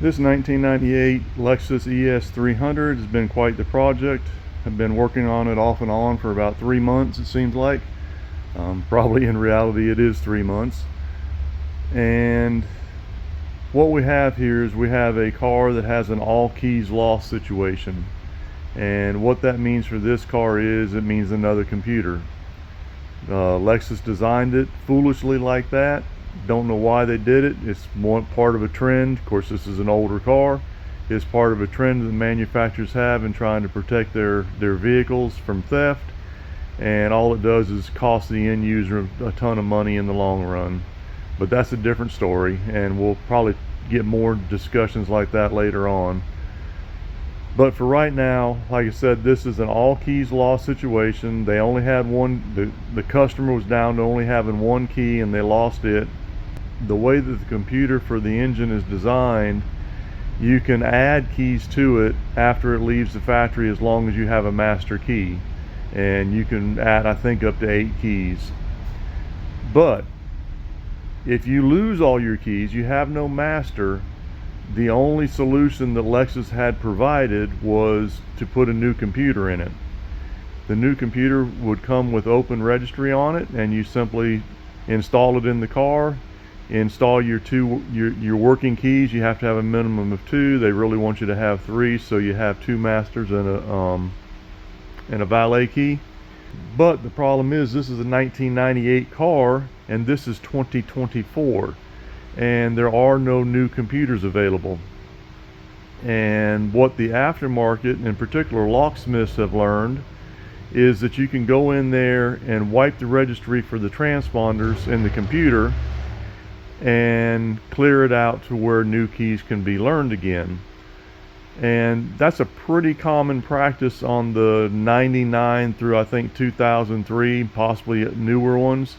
This 1998 Lexus ES300 has been quite the project. I've been working on it off and on for about 3 months, it seems like. Probably in reality it is 3 months. And what we have here is we have a car that has an all keys lost situation. And what that means for this car is it means another computer. Lexus designed it foolishly like that. Don't know why they did it. It's one part of a trend. Of course, this is an older car. It's part of a trend that manufacturers have in trying to protect their vehicles from theft. And all it does is cost the end user a ton of money in the long run. But that's a different story, and we'll probably get more discussions like that later on. But for right now, like I said, this is an all keys lost situation. They only had one, the customer was down to only having one key and they lost it. The way that the computer for the engine is designed, you can add keys to it after it leaves the factory as long as you have a master key. And you can add, I think, up to 8 keys. But if you lose all your keys, you have no master, the only solution that Lexus had provided was to put a new computer in it. The new computer would come with open registry on it, and you simply install it in the car, install your working keys. You have to have a minimum of 2. They really want you to have 3, so you have 2 masters and a valet key. But the problem is, this is a 1998 car and this is 2024, and there are no new computers available. And what the aftermarket, in particular locksmiths, have learned is that you can go in there and wipe the registry for the transponders in the computer and clear it out to where new keys can be learned again. And that's a pretty common practice on the 99 through I think 2003, possibly newer ones.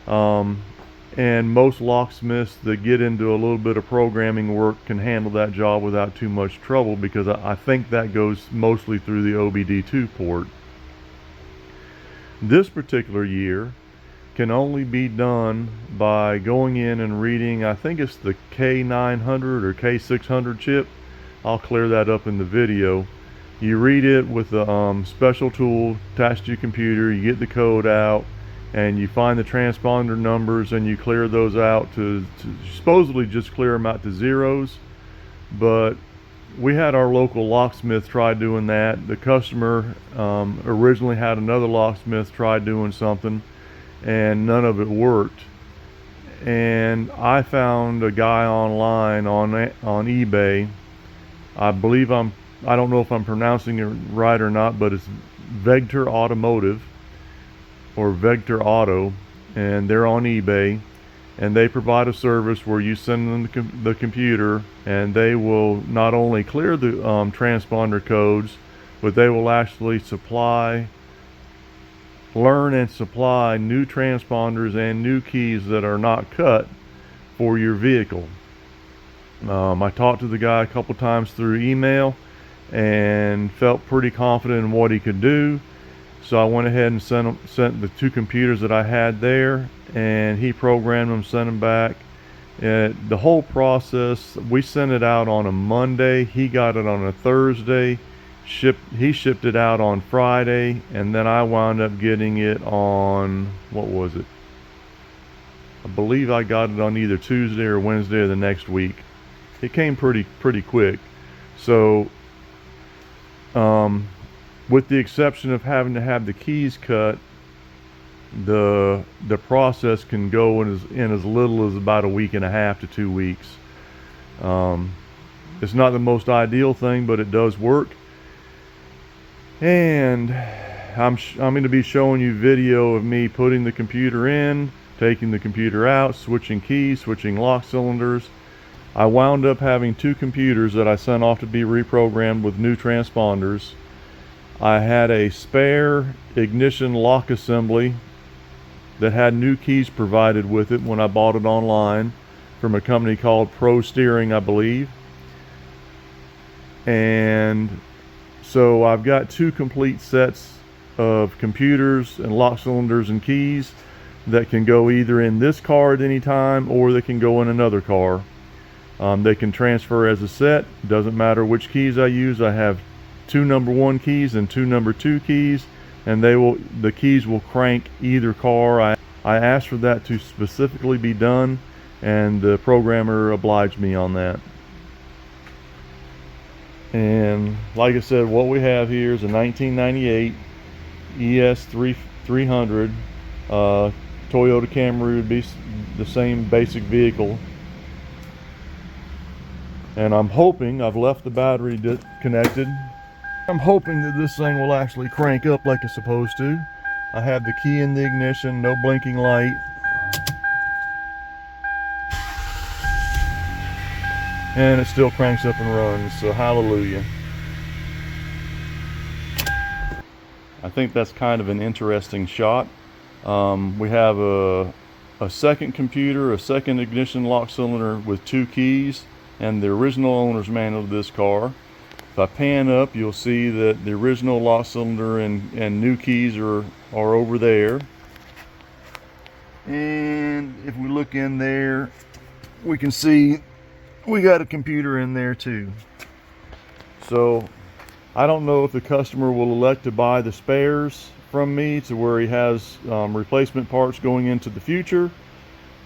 And most locksmiths that get into a little bit of programming work can handle that job without too much trouble, because I think that goes mostly through the OBD2 port. This particular year can only be done by going in and reading, I think it's the K900 or K600 chip. I'll clear that up in the video. You read it with a special tool attached to your computer, you get the code out, and you find the transponder numbers and you clear those out to supposedly just clear them out to zeros. But we had our local locksmith try doing that. The customer originally had another locksmith try doing something, and none of it worked. And I found a guy online on eBay. I believe I don't know if I'm pronouncing it right or not, but it's Vector Automotive or Vector Auto, and they're on eBay, and they provide a service where you send them the computer, and they will not only clear the transponder codes, but they will actually learn and supply new transponders and new keys that are not cut for your vehicle. I talked to the guy a couple times through email and felt pretty confident in what he could do. So I went ahead and sent the 2 computers that I had there, and he programmed them, sent them back. The whole process, we sent it out on a Monday. He got it on a Thursday. He shipped it out on Friday, and then I wound up getting it on, what was it? I believe I got it on either Tuesday or Wednesday of the next week. It came pretty quick. So with the exception of having to have the keys cut, the process can go in as little as about a week and a half to 2 weeks. It's not the most ideal thing, but it does work. And I'm going to be showing you video of me putting the computer in, taking the computer out, switching keys, switching lock cylinders. I wound up having 2 computers that I sent off to be reprogrammed with new transponders. I had a spare ignition lock assembly that had new keys provided with it when I bought it online from a company called Pro Steering, I believe. And so I've got 2 complete sets of computers and lock cylinders and keys that can go either in this car at any time, or they can go in another car. They can transfer as a set. Doesn't matter which keys I use. I have 2 number 1 keys and 2 number 2 keys, and the keys will crank either car. I asked for that to specifically be done, and the programmer obliged me on that. And like I said, what we have here is a 1998 ES300 Toyota Camry. Would be the same basic vehicle. And I'm hoping, I've left the battery connected. I'm hoping that this thing will actually crank up like it's supposed to. I have the key in the ignition, no blinking light. And it still cranks up and runs, so hallelujah. I think that's kind of an interesting shot. We have a second computer, a second ignition lock cylinder with 2 keys, and the original owner's manual of this car. If I pan up, you'll see that the original lock cylinder and new keys are over there. And if we look in there, we can see we got a computer in there too. So I don't know if the customer will elect to buy the spares from me to where he has replacement parts going into the future,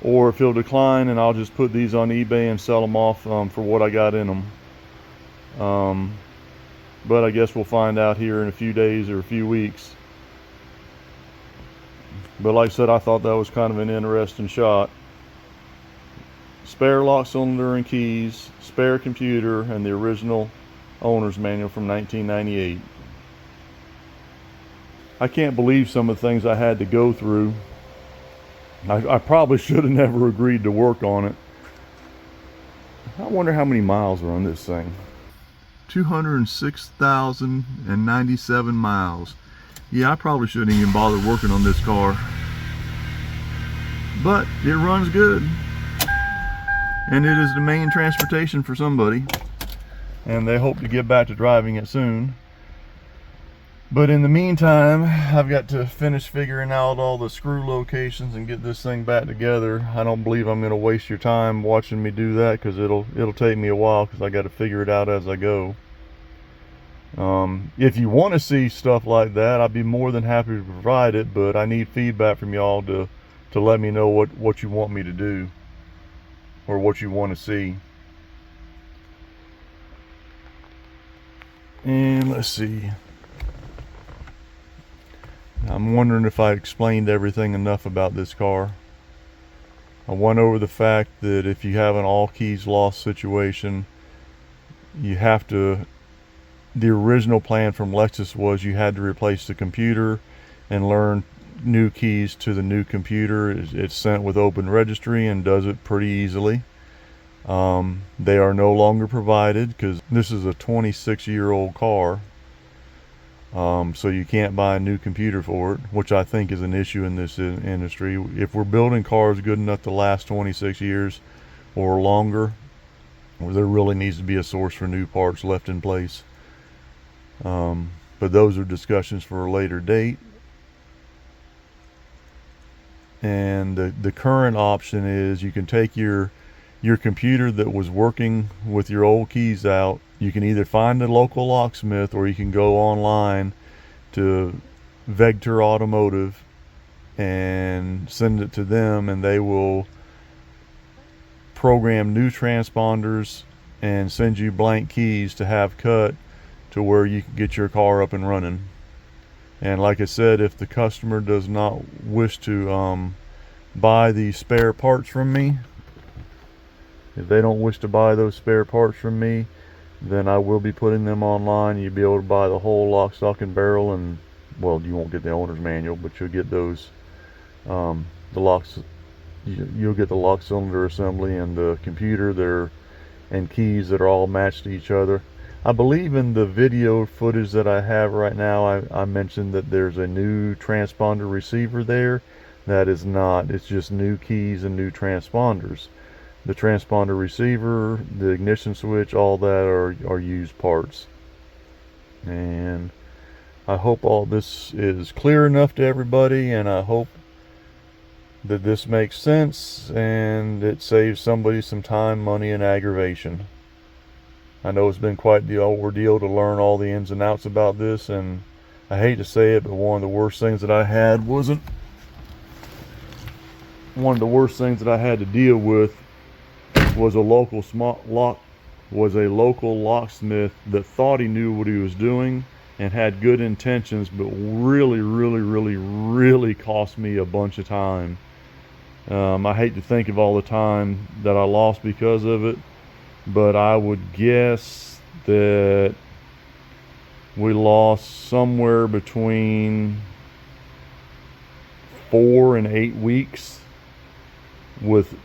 or if he'll decline and I'll just put these on eBay and sell them off for what I got in them. But I guess we'll find out here in a few days or a few weeks. But like I said, I thought that was kind of an interesting shot. Spare lock cylinder and keys, spare computer, and the original owner's manual from 1998. I can't believe some of the things I had to go through. I probably should have never agreed to work on it. I wonder how many miles are on this thing. 206,097 miles. Yeah, I probably shouldn't even bother working on this car. But it runs good. And it is the main transportation for somebody. And they hope to get back to driving it soon. But in the meantime, I've got to finish figuring out all the screw locations and get this thing back together. I don't believe I'm going to waste your time watching me do that, because it'll take me a while, because I got to figure it out as I go. If you want to see stuff like that, I'd be more than happy to provide it, but I need feedback from y'all to let me know what you want me to do, or what you want to see. And let's see. I'm wondering if I explained everything enough about this car. I went over the fact that if you have an all keys lost situation, you have to, the original plan from Lexus was you had to replace the computer and learn new keys to the new computer. It's sent with open registry and does it pretty easily. They are no longer provided because this is a 26-year-old car. So you can't buy a new computer for it, which I think is an issue in this industry. If we're building cars good enough to last 26 years or longer, there really needs to be a source for new parts left in place. But those are discussions for a later date. And the current option is you can take your computer that was working with your old keys out. You can either find a local locksmith, or you can go online to Vector Automotive and send it to them, and they will program new transponders and send you blank keys to have cut to where you can get your car up and running. And like I said, if the customer does not wish to buy the spare parts from me, if they don't wish to buy those spare parts from me, then I will be putting them online. You'll be able to buy the whole lock, stock, and barrel, and, well, you won't get the owner's manual, but you'll get those, the locks, you'll get the lock cylinder assembly and the computer there, and keys that are all matched to each other. I believe in the video footage that I have right now, I mentioned that there's a new transponder receiver there. That is not, it's just new keys and new transponders. The transponder receiver, the ignition switch, all that are used parts. And I hope all this is clear enough to everybody, and I hope that this makes sense and it saves somebody some time, money, and aggravation. I know it's been quite the ordeal to learn all the ins and outs about this, and I hate to say it, but one of the worst things that I had to deal with was a local locksmith that thought he knew what he was doing and had good intentions, but really cost me a bunch of time. I hate to think of all the time that I lost because of it, but I would guess that we lost somewhere between 4 and 8 weeks, with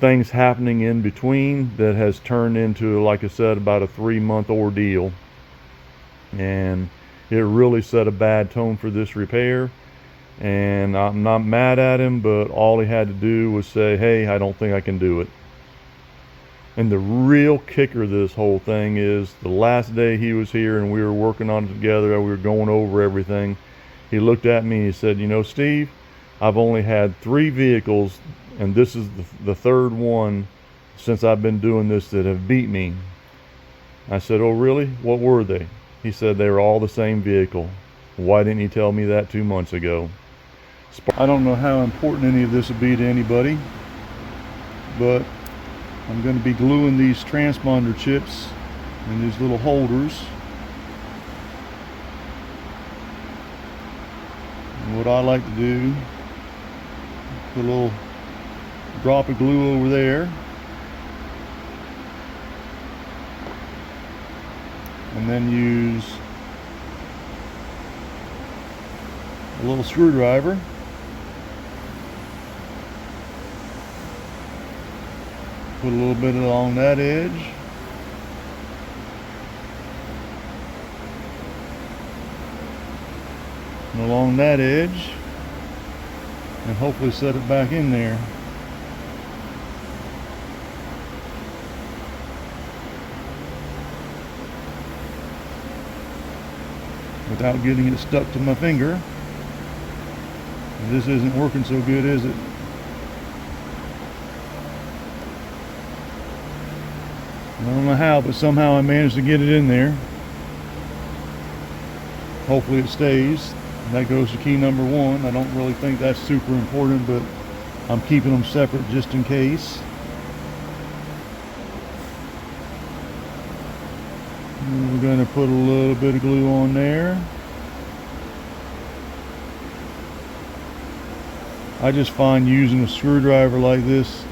things happening in between that has turned into, like I said, about a 3-month ordeal. And it really set a bad tone for this repair. And I'm not mad at him, but all he had to do was say, hey, I don't think I can do it. And the real kicker of this whole thing is the last day he was here and we were working on it together, we were going over everything, he looked at me and he said, you know, Steve, I've only had 3 vehicles, and this is the third one since I've been doing this that have beat me. I said, oh really? What were they? He said they were all the same vehicle. Why didn't you tell me that 2 months ago? I don't know how important any of this would be to anybody, but I'm going to be gluing these transponder chips in these little holders. And what I like to do, put a little drop of glue over there, and then use a little screwdriver. Put a little bit along that edge. And along that edge. And hopefully set it back in there. Without getting it stuck to my finger. This isn't working so good, is it? I don't know how, but somehow I managed to get it in there. Hopefully it stays. That goes to key number 1. I don't really think that's super important, but I'm keeping them separate just in case. And we're going to put a little bit of glue on there. I just find using a screwdriver like this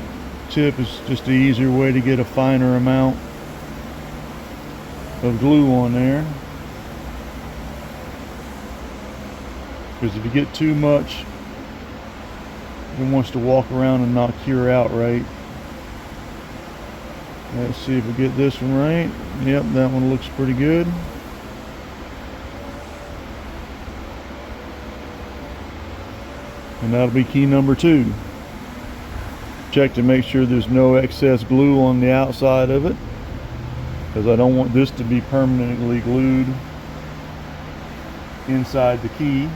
tip is just the easier way to get a finer amount of glue on there. Because if you get too much, it wants to walk around and not cure out right. Let's see if we get this one right. Yep, that one looks pretty good. And that'll be key number 2. Check to make sure there's no excess glue on the outside of it, because I don't want this to be permanently glued inside the key.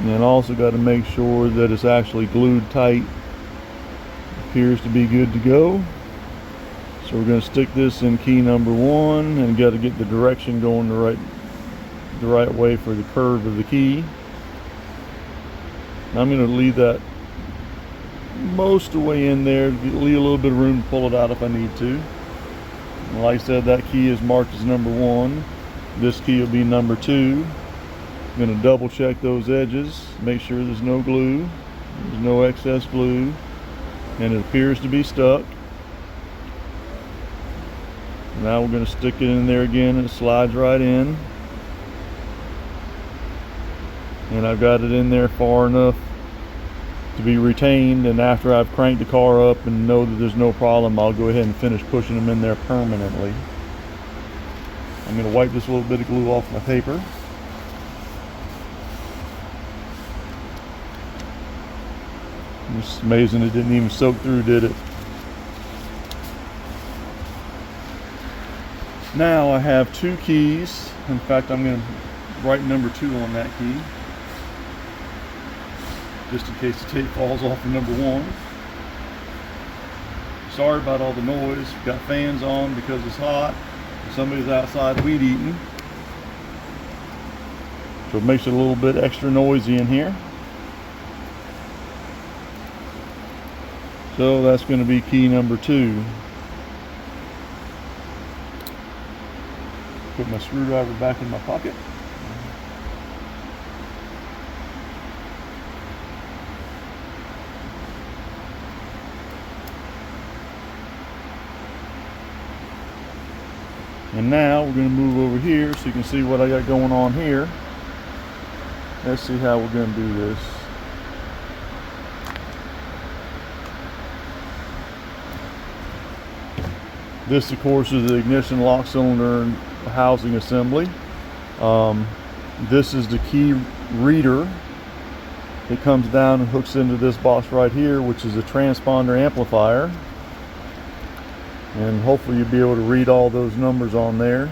And also got to make sure that it's actually glued tight. Appears to be good to go. So we're going to stick this in key number 1 and got to get the direction going the right way for the curve of the key. I'm going to leave that most of the way in there, leave a little bit of room to pull it out if I need to. And like I said, that key is marked as number 1. This key will be number 2. I'm going to double check those edges, make sure there's no glue, there's no excess glue, and it appears to be stuck. Now we're going to stick it in there again, and it slides right in. And I've got it in there far enough to be retained, and after I've cranked the car up and know that there's no problem, I'll go ahead and finish pushing them in there permanently. I'm going to wipe this little bit of glue off my paper. It's amazing it didn't even soak through, did it? Now I have 2 keys. In fact, I'm going to write number 2 on that key, just in case the tape falls off of number 1. Sorry about all the noise. Got fans on because it's hot. Somebody's outside weed eating, so it makes it a little bit extra noisy in here. So that's going to be key number 2. Put my screwdriver back in my pocket. And now we're going to move over here so you can see what I got going on here. Let's see how we're going to do this. This, of course, is the ignition lock cylinder housing assembly. This is the key reader. It comes down and hooks into this box right here, which is a transponder amplifier. And hopefully you'll be able to read all those numbers on there.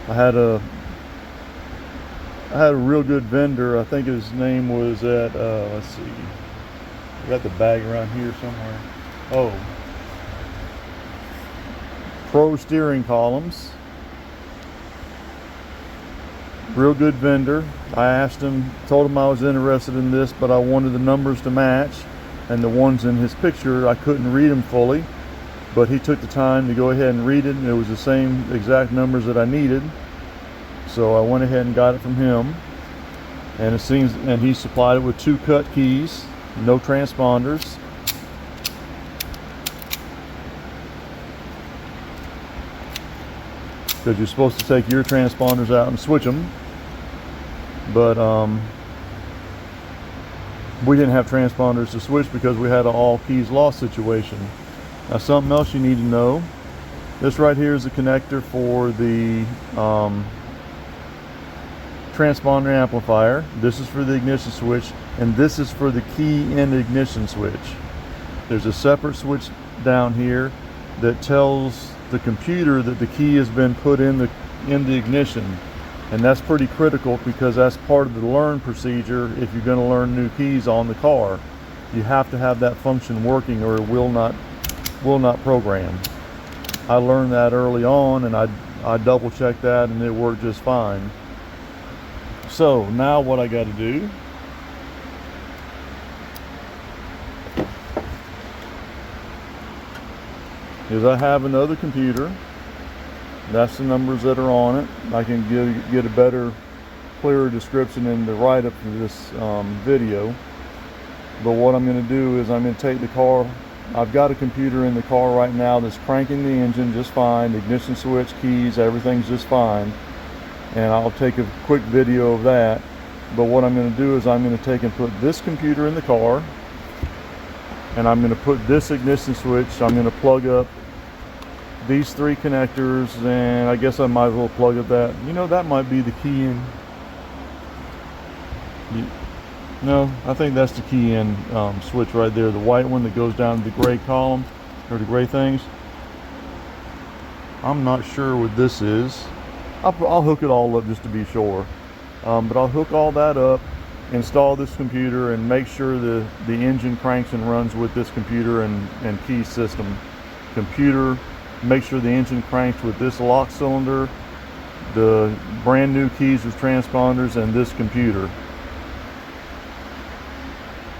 I had a real good vendor. I think his name was at let's see, I got the bag around here somewhere. Oh, Pro Steering Columns. Real good vendor. I asked him, told him I was interested in this, but I wanted the numbers to match, and the ones in his picture I couldn't read them fully. But he took the time to go ahead and read it, and it was the same exact numbers that I needed. So I went ahead and got it from him. And it seems, and he supplied it with 2 cut keys, no transponders. Because you're supposed to take your transponders out and switch them. But we didn't have transponders to switch because we had an all keys lost situation. Now, something else you need to know, this right here is the connector for the transponder amplifier. This is for the ignition switch, and this is for the key in ignition switch. There's a separate switch down here that tells the computer that the key has been put in the ignition, and that's pretty critical because that's part of the learn procedure. If you're going to learn new keys on the car, you have to have that function working or it will not program. I learned that early on, and I double checked that, and it worked just fine. So now what I got to do is I have another computer. That's the numbers that are on it. I can get a better, clearer description in the write-up for this video. But what I'm going to do is I'm going to take the car. I've got a computer in the car right now that's cranking the engine just fine. Ignition switch, keys, everything's just fine. And I'll take a quick video of that. But what I'm going to do is I'm going to take and put this computer in the car, and I'm going to put this ignition switch. I'm going to plug up these 3 connectors, and I guess I might as well plug up that. You know, that might be the key in. No, I think that's the key in switch right there, the white one that goes down to the gray column, or the gray things. I'm not sure what this is. I'll hook it all up just to be sure. But I'll hook all that up, install this computer, and make sure the engine cranks and runs with this computer and key system. Computer, make sure the engine cranks with this lock cylinder, the brand new keys with transponders, and this computer.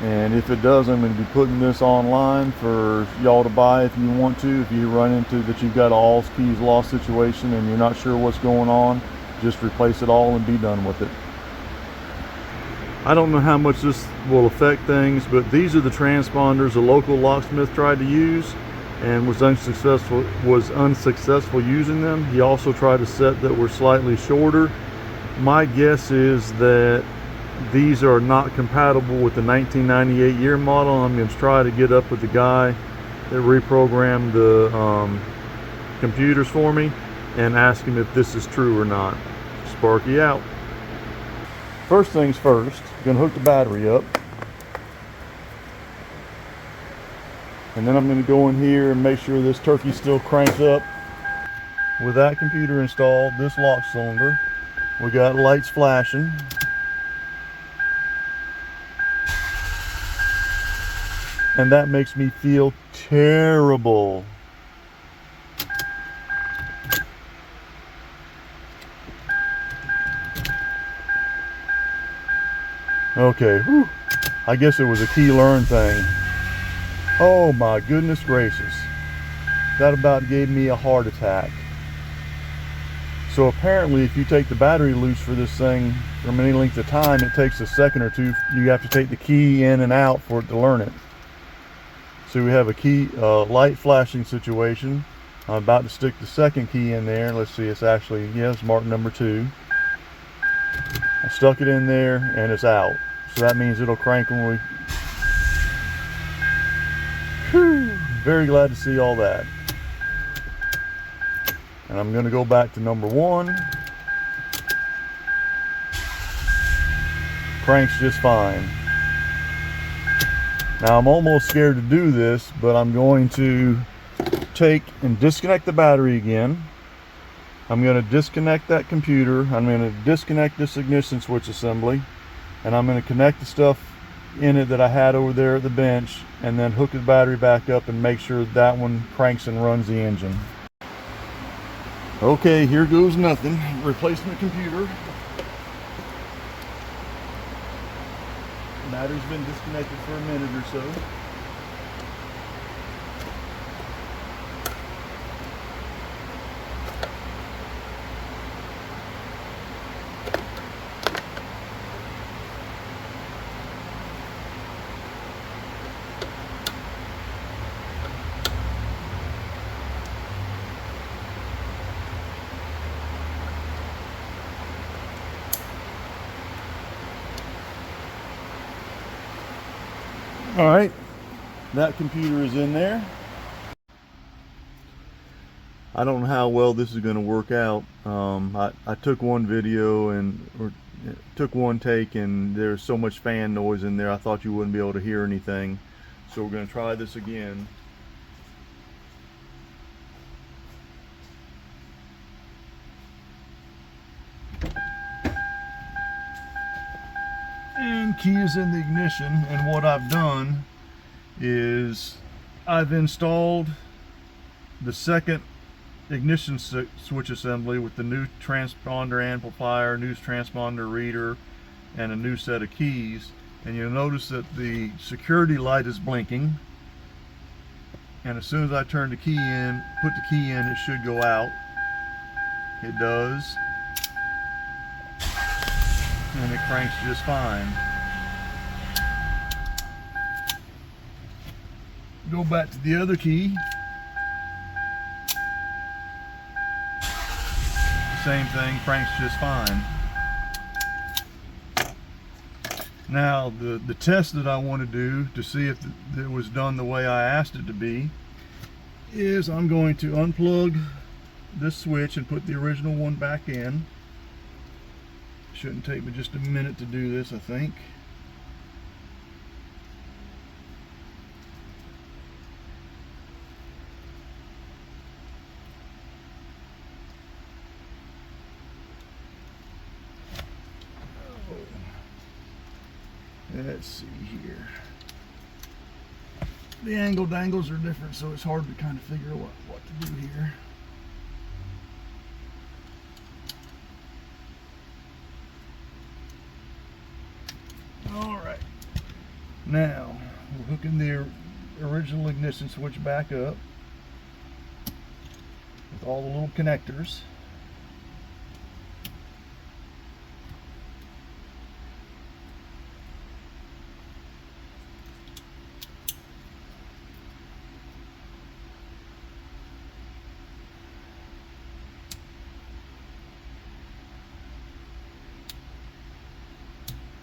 And if it does, I'm going to be putting this online for y'all to buy if you want to. If you run into that you've got an all keys lost situation and you're not sure what's going on, just replace it all and be done with it. I don't know how much this will affect things, but these are the transponders a local locksmith tried to use and was unsuccessful using them. He also tried a set that were slightly shorter. My guess is that these are not compatible with the 1998 year model. I'm going to try to get up with the guy that reprogrammed the computers for me and ask him if this is true or not. Sparky out. First things first, I'm going to hook the battery up. And then I'm going to go in here and make sure this turkey still cranks up. With that computer installed, this lock cylinder, We got lights flashing. And that makes me feel terrible. Okay, whew. I guess it was a key learn thing. Oh my goodness gracious. That about gave me a heart attack. So apparently if you take the battery loose for this thing from any length of time, it takes a second or two. You have to take the key in and out for it to learn it. So we have a key light flashing situation. I'm about to stick the second key in there. Let's see, it's actually, yeah, it's marked number 2. I stuck it in there and it's out. So that means it'll crank when we... Whew, very glad to see all that. And I'm going to go back to number 1. Cranks just fine. Now I'm almost scared to do this, but I'm going to take and disconnect the battery again. I'm going to disconnect that computer. I'm going to disconnect this ignition switch assembly, and I'm going to connect the stuff in it that I had over there at the bench, and then hook the battery back up and make sure that one cranks and runs the engine. Okay, here goes nothing. Replacing the computer. Battery's been disconnected for a minute or so. All right, that computer is in there. I don't know how well this is going to work out. I took one video or took one take, and there's so much fan noise in there I thought you wouldn't be able to hear anything. So we're going to try this again. And key is in the ignition, and what I've done is I've installed the second ignition switch assembly with the new transponder amplifier, new transponder reader, and a new set of keys. And you'll notice that the security light is blinking, and as soon as I turn the key in, put the key in, it should go out. It does, and it cranks just fine. Go back to the other key. Same thing, cranks just fine. Now the test that I want to do to see if it was done the way I asked it to be is I'm going to unplug this switch and put the original one back in. Shouldn't take me just a minute to do this, I think. Let's see here. The angle dangles are different, so it's hard to kind of figure out what to do here. All right. Now, we're hooking the original ignition switch back up with all the little connectors.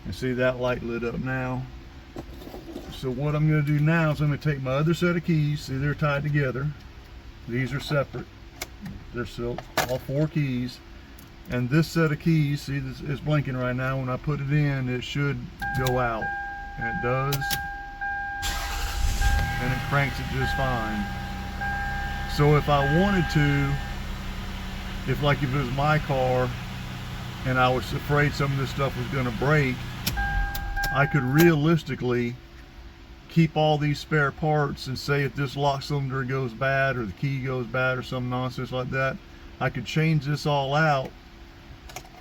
And see that light lit up now. So what I'm going to do now is I'm going to take my other set of keys. See, they're tied together. These are separate. They're still all 4 keys. And this set of keys, see, this is blinking right now. When I put it in, it should go out. And it does. And it cranks it just fine. So if I wanted to, if it was my car, and I was afraid some of this stuff was going to break, I could realistically keep all these spare parts, and say if this lock cylinder goes bad or the key goes bad or some nonsense like that, I could change this all out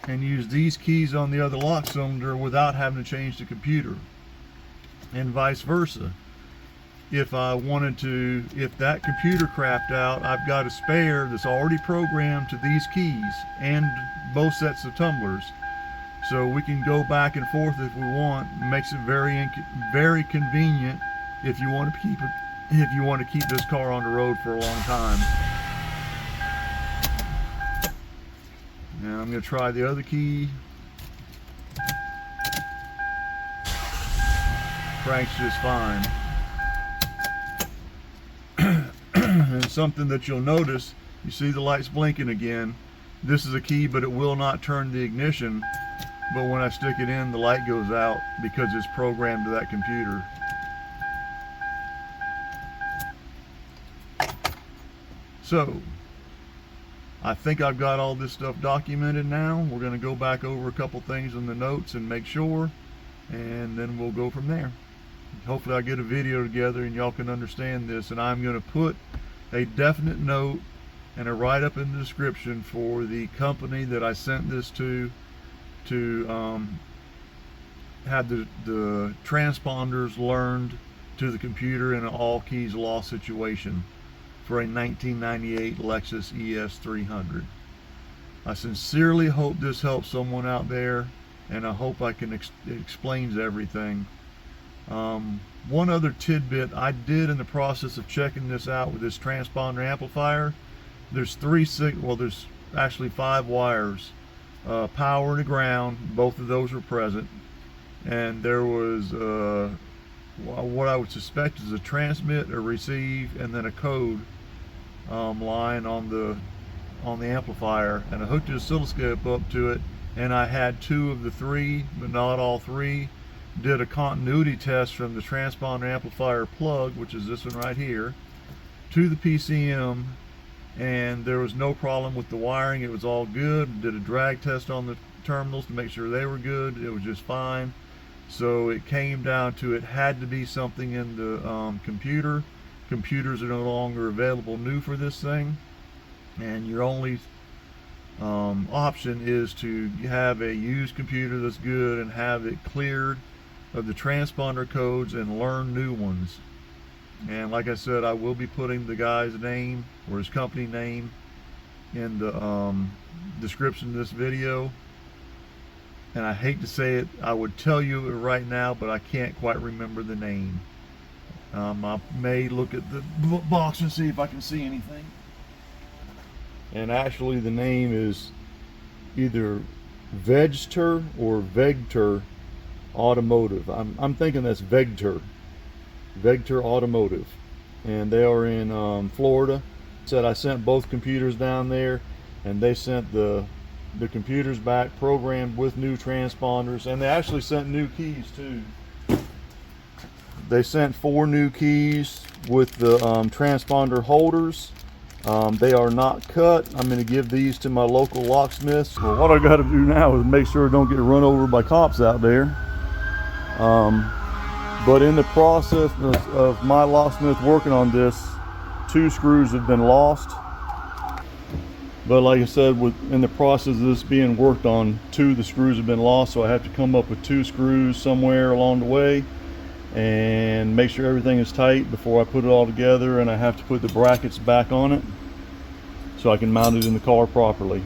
and use these keys on the other lock cylinder without having to change the computer, and vice versa. If I wanted to, if that computer crapped out, I've got a spare that's already programmed to these keys and both sets of tumblers, so we can go back and forth if we want. It makes it very convenient if you want to keep this car on the road for a long time. Now I'm going to try the other key. Cranks just fine. And something that you'll notice, you see the lights blinking again. This is a key, but it will not turn the ignition. But when I stick it in, the light goes out because it's programmed to that computer. So, I think I've got all this stuff documented now. We're going to go back over a couple things in the notes and make sure, and then we'll go from there. Hopefully I'll get a video together and y'all can understand this, and I'm going to put a definite note and a write-up in the description for the company that I sent this to have the transponders learned to the computer in an all keys lost situation for a 1998 Lexus ES300. I sincerely hope this helps someone out there, and I hope I can explains everything. One other tidbit I did in the process of checking this out with this transponder amplifier, there's there's actually 5 wires, power and ground, both of those were present, and there was what I would suspect is a transmit, a receive, and then a code line on the amplifier, and I hooked the oscilloscope up to it, and I had 2 of the 3, but not all 3. Did a continuity test from the transponder amplifier plug, which is this one right here, to the PCM, and there was no problem with the wiring. It was all good. Did a drag test on the terminals to make sure they were good. It was just fine. So it came down to it had to be something in the computer. Computers are no longer available new for this thing, and your only option is to have a used computer that's good and have it cleared of the transponder codes and learn new ones. And like I said, I will be putting the guy's name or his company name in the description of this video. And I hate to say it, I would tell you it right now, but I can't quite remember the name. I may look at the box and see if I can see anything. And actually the name is either Vegter or Vegter Automotive. I'm thinking that's Vegter Automotive, and they are in Florida. Said I sent both computers down there, and they sent the computers back programmed with new transponders, and they actually sent new keys too. They sent 4 new keys with the transponder holders. They are not cut. I'm going to give these to my local locksmiths. Well, what I got to do now is make sure I don't get run over by cops out there. But in the process of my locksmith working on this, 2 screws have been lost. But like I said, in the process of this being worked on, 2 of the screws have been lost, so I have to come up with 2 screws somewhere along the way and make sure everything is tight before I put it all together, and I have to put the brackets back on it so I can mount it in the car properly.